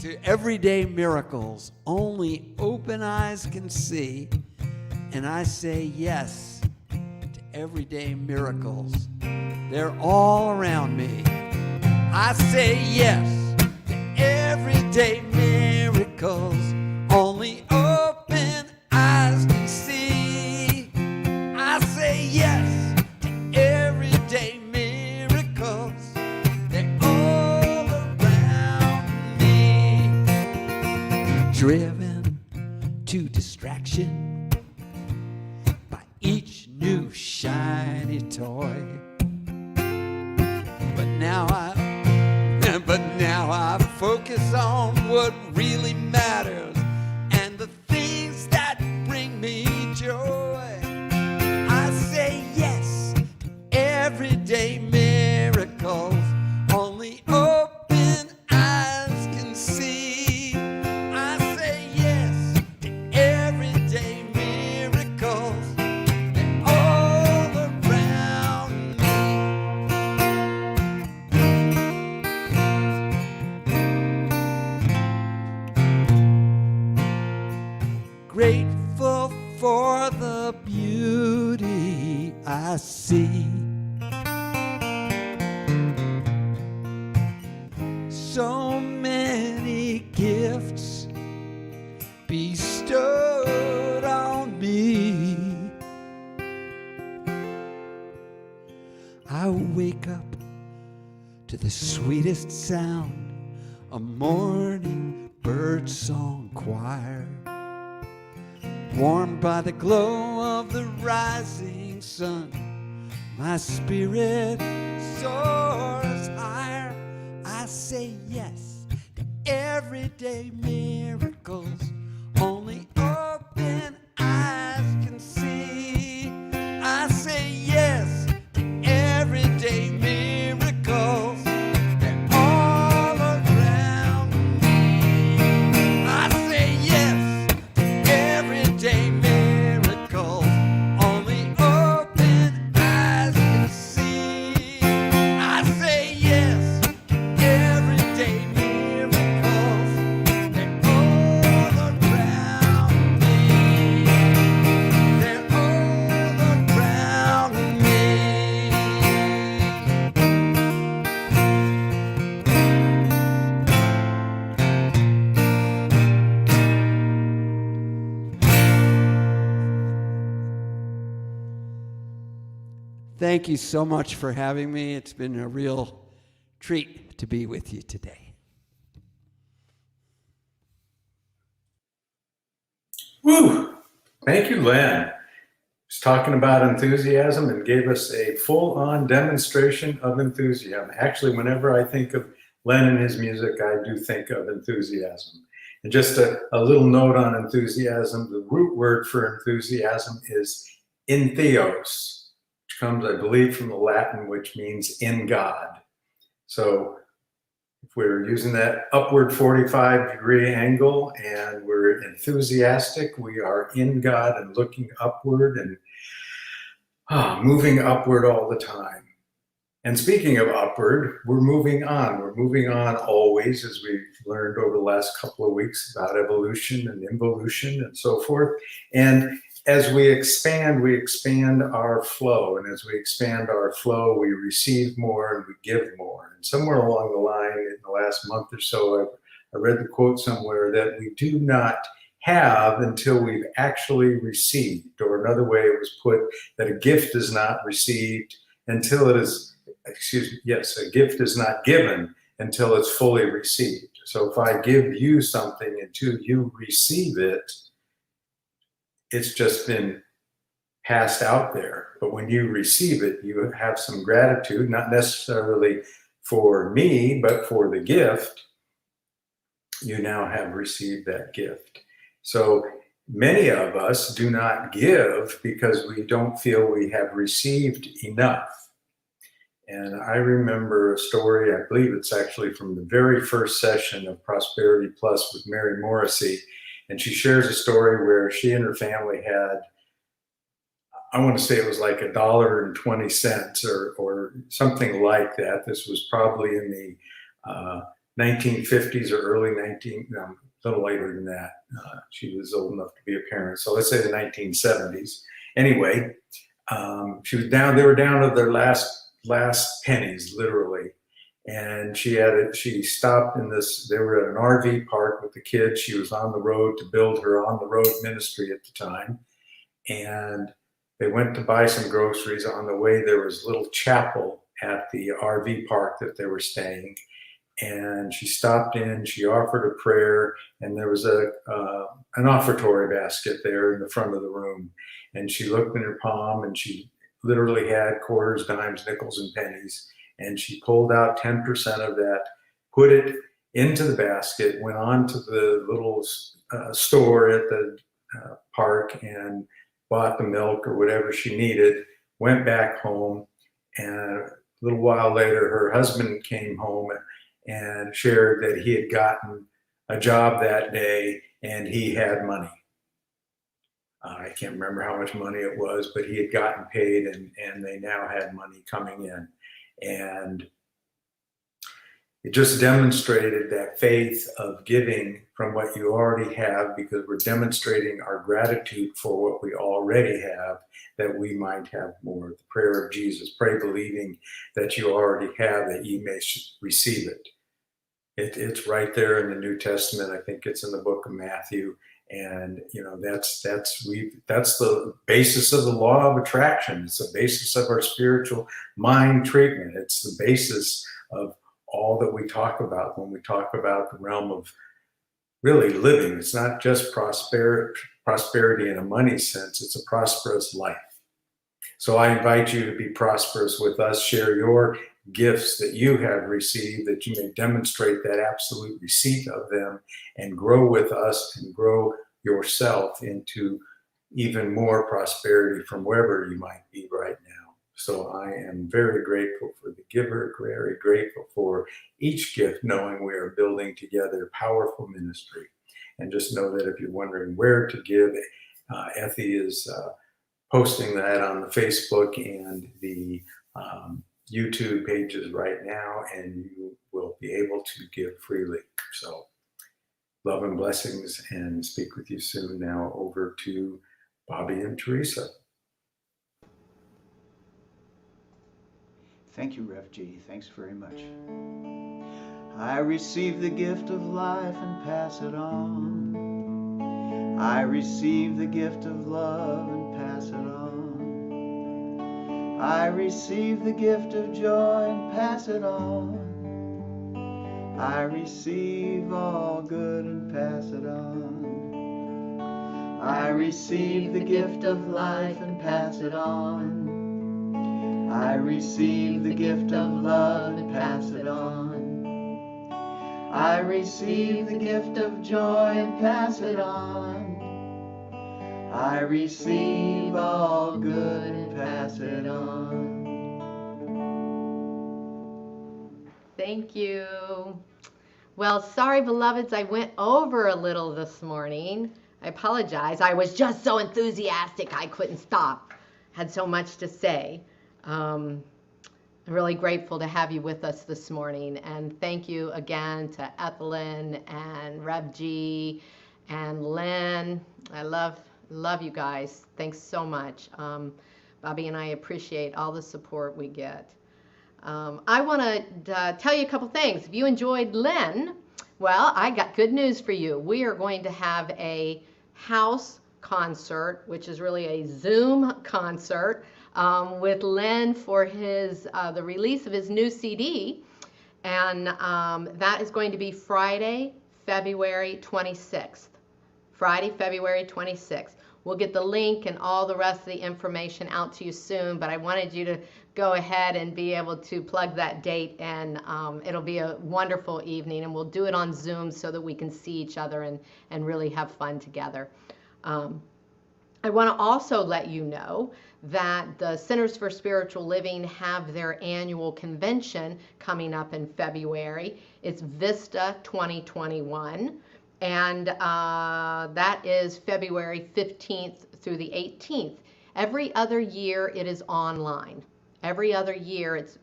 to everyday miracles only open eyes can see. And I say yes to everyday miracles, they're all around me. I say yes to everyday miracles only open eyes can see. I say yes to everyday miracles, they're all around me. Driven to distraction by each new shiny toy. But now I focus on what really matters and the things that bring me joy. I say yes to everyday miracles only open eyes can see. I say yes to everyday miracles, they're all around me. Grateful for the beauty I see. So many gifts bestowed on me. I wake up to the sweetest sound, a morning bird song choir, warmed by the glow of the rising sun. My spirit soars higher. I say yes to everyday miracles only open eyes can see. I say yes to everyday miracles, they're all around me. I say yes to everyday miracles only open eyes can see. I say yes to everyday miracles, they're all around me. They're all around me. Thank you so much for having me. It's been a real treat to be with you today. Woo! Thank you, Len. He's talking about enthusiasm and gave us a full-on demonstration of enthusiasm. Actually, whenever I think of Len and his music, I do think of enthusiasm. And just a little note on enthusiasm, the root word for enthusiasm is entheos, which comes, I believe, from the Latin, which means in God. So if we're using that upward 45-degree angle and we're enthusiastic, we are in God and looking upward and moving upward all the time. And speaking of upward, we're moving on. We're moving on always, as we've learned over the last couple of weeks about evolution and involution and so forth. And as we expand our flow. And as we expand our flow, we receive more and we give more. And somewhere along the line in the last month or so, I read the quote somewhere that we do not have until we've actually received. Or another way it was put, that a gift is not received until it is, a gift is not given until it's fully received. So if I give you something until you receive it, it's just been passed out there. But when you receive it, you have some gratitude, not necessarily for me, but for the gift. You now have received that gift. So many of us do not give because we don't feel we have received enough. And I remember a story, I believe it's actually from the very first session of Prosperity Plus with Mary Morrissey. And she shares a story where she and her family had, I want to say it was like $1.20 or something like that. This was probably in the 1950s or early a little later than that. She was old enough to be a parent. So let's say the 1970s. Anyway, they were down to their last pennies, literally. And she stopped in this, they were at an RV park with the kids. She was on the road to build her on the road ministry at the time. And they went to buy some groceries. On the way, there was a little chapel at the RV park that they were staying. And she stopped in, she offered a prayer, and there was an offertory basket there in the front of the room. And she looked in her palm, and she literally had quarters, dimes, nickels, and pennies. And she pulled out 10% of that, put it into the basket, went on to the little store at the park and bought the milk or whatever she needed, went back home. And a little while later, her husband came home and shared that he had gotten a job that day and he had money. I can't remember how much money it was, but he had gotten paid and they now had money coming in. And it just demonstrated that faith of giving from what you already have, because we're demonstrating our gratitude for what we already have, that we might have more. The prayer of Jesus, pray believing that you already have, that you may receive it. It's right there in the New Testament. I think it's in the book of Matthew. And that's the basis of the law of attraction. It's the basis of our spiritual mind treatment. It's the basis of all that we talk about when we talk about the realm of really living. It's not just prosperity in a money sense. It's a prosperous life. So I invite you to be prosperous with us. Share your gifts that you have received, that you may demonstrate that absolute receipt of them, and grow with us and grow yourself into even more prosperity from wherever you might be right now. So I am very grateful for the giver, very grateful for each gift, knowing we are building together powerful ministry. And just know that if you're wondering where to give, Effie is posting that on the Facebook and the YouTube pages right now, and you will be able to give freely. So love and blessings, and speak with you soon. Now over to Bobby and Theresa. Thank you, Rev G. Thanks very much. I receive the gift of life and pass it on. I receive the gift of love and pass it on. I receive the gift of joy and pass it on. I receive all good and pass it on. I receive the gift of life and pass it on. I receive the gift of love and pass it on. I receive the gift of joy and pass it on. I receive all good and pass it on. Thank you. Well, sorry, beloveds, I went over a little this morning. I apologize. I was just so enthusiastic I couldn't stop. Had so much to say. I'm really grateful to have you with us this morning. And thank you again to Ethelyn and Rev G and Lynn. I love you guys. Thanks so much. Bobby and I appreciate all the support we get. I want to tell you a couple things. If you enjoyed Lynn, well, I got good news for you. We are going to have a house concert, which is really a Zoom concert, with Lynn for his the release of his new CD. And that is going to be Friday, February 26th. Friday, February 26th. We'll get the link and all the rest of the information out to you soon, but I wanted you to go ahead and be able to plug that date, and it'll be a wonderful evening, and we'll do it on Zoom so that we can see each other and really have fun together. I want to also let you know that the Centers for Spiritual Living have their annual convention coming up in February. It's Vista 2021. And that is February 15th through the 18th. Every other year it is online. Every other year it's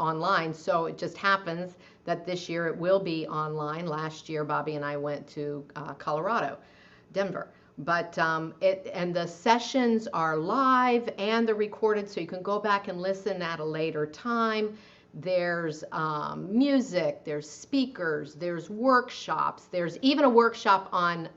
online. So it just happens that this year it will be online. Last year Bobby and I went to Colorado, Denver. But and the sessions are live and they're recorded, so you can go back and listen at a later time. There's music, there's speakers, there's workshops, there's even a workshop on,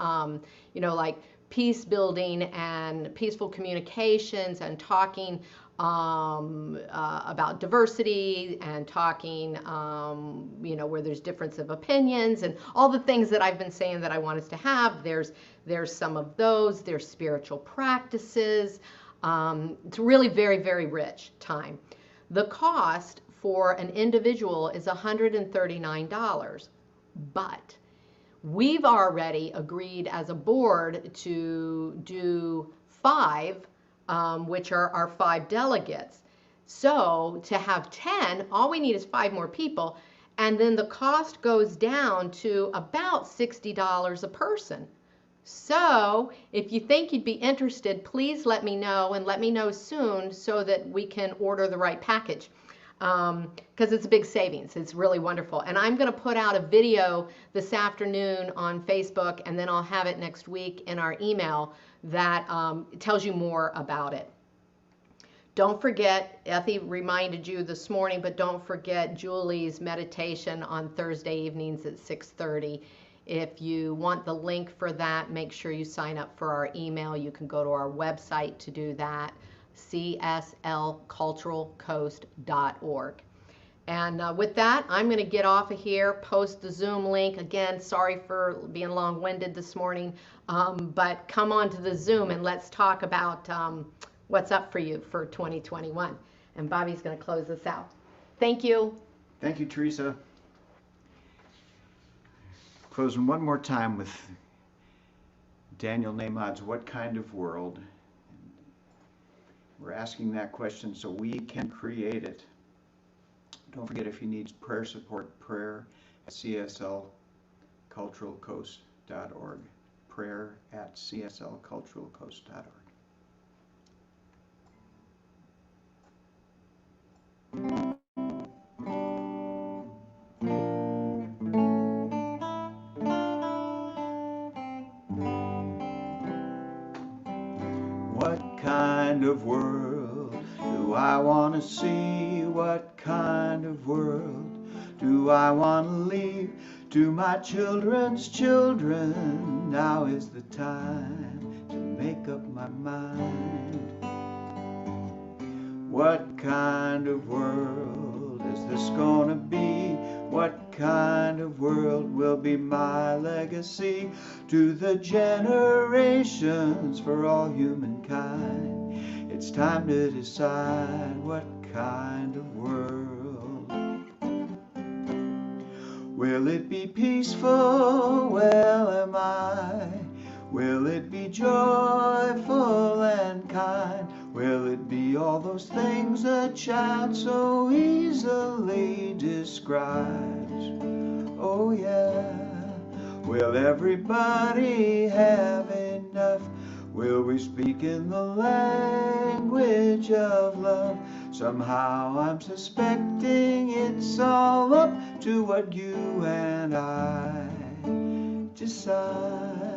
like peace building and peaceful communications, and talking about diversity, and talking, where there's difference of opinions and all the things that I've been saying that I want us to have. There's some of those. There's spiritual practices. It's really very, very rich time. The cost for an individual is $139, but we've already agreed as a board to do 5, which are our 5 delegates. So to have 10, all we need is 5 more people, and then the cost goes down to about $60 a person. So if you think you'd be interested, please let me know, and let me know soon so that we can order the right package. Because it's a big savings. It's really wonderful. And I'm going to put out a video this afternoon on Facebook, and then I'll have it next week in our email that tells you more about it. Don't forget, Effie reminded you this morning, but don't forget Julie's meditation on Thursday evenings at 6:30. If you want the link for that, make sure you sign up for our email. You can go to our website to do that. CSLCulturalCoast.org. And with that, I'm going to get off of here, post the Zoom link. Again, sorry for being long-winded this morning, but come on to the Zoom and let's talk about what's up for you for 2021. And Bobby's going to close this out. Thank you. Thank you, Theresa. Closing one more time with Daniel Nahmod's What Kind of World? We're asking that question so we can create it. Don't forget, if you need prayer support, prayer at CSLCulturalCoast.org. Prayer at CSLCulturalCoast.org. What kind of world do I want to see? What kind of world do I want to leave to my children's children? Now is the time to make up my mind. What kind of world is this gonna be? What kind of world will be my legacy to the generations for all humankind? It's time to decide what kind of world. Will it be peaceful? Well, am I? Will it be joyful and kind? Will it be all those things a child so easily describes? Oh yeah. Will everybody have enough? Will we speak in the language of love? Somehow I'm suspecting it's all up to what you and I decide.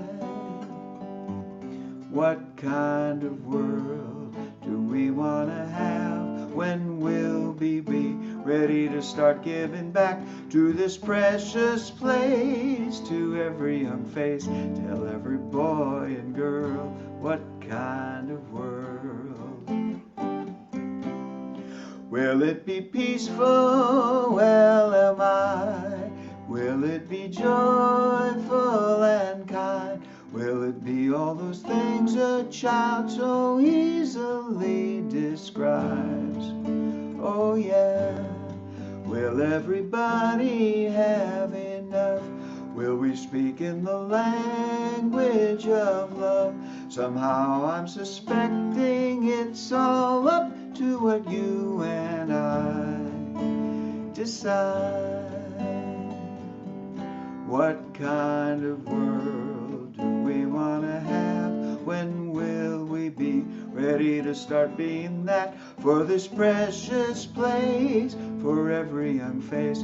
What kind of world do we want to have? When will we be ready to start giving back to this precious place? To every young face, tell every boy and girl, what kind of world? Will it be peaceful? Well, am I? Will it be joyful and kind? Will it be all those things a child so easily describes? Oh yeah. Will everybody have enough? Will we speak in the language of love? Somehow I'm suspecting it's all up to what you and I decide. What kind of world do we want to have? When will we be ready to start being that? For this precious place, for every young face,